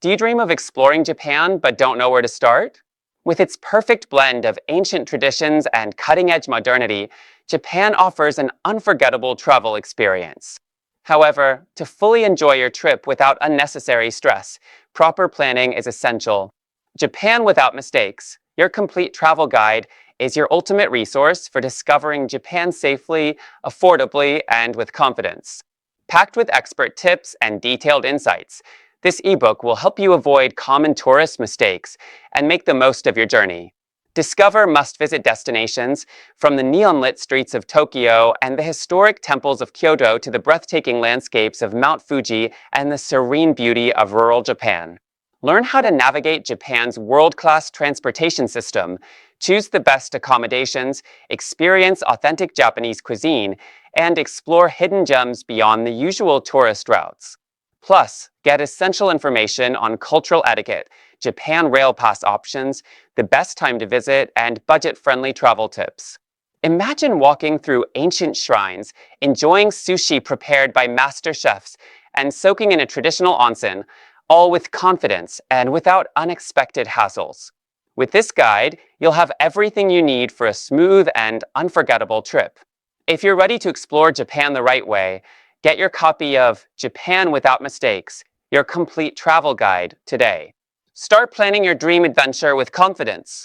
Do you dream of exploring Japan but don't know where to start? With its perfect blend of ancient traditions and cutting-edge modernity, Japan offers an unforgettable travel experience. However, to fully enjoy your trip without unnecessary stress, proper planning is essential. Japan Without Mistakes, your complete travel guide, is your ultimate resource for discovering Japan safely, affordably, and with confidence. Packed with expert tips and detailed insights, this ebook will help you avoid common tourist mistakes and make the most of your journey. Discover must-visit destinations from the neon-lit streets of Tokyo and the historic temples of Kyoto to the breathtaking landscapes of Mount Fuji and the serene beauty of rural Japan. Learn how to navigate Japan's world-class transportation system, choose the best accommodations, experience authentic Japanese cuisine, and explore hidden gems beyond the usual tourist routes. Plus, get essential information on cultural etiquette, Japan Rail Pass options, the best time to visit, and budget-friendly travel tips. Imagine walking through ancient shrines, enjoying sushi prepared by master chefs, and soaking in a traditional onsen, all with confidence and without unexpected hassles. With this guide, you'll have everything you need for a smooth and unforgettable trip. If you're ready to explore Japan the right way, get your copy of Japan Without Mistakes, your complete travel guide today. Start planning your dream adventure with confidence.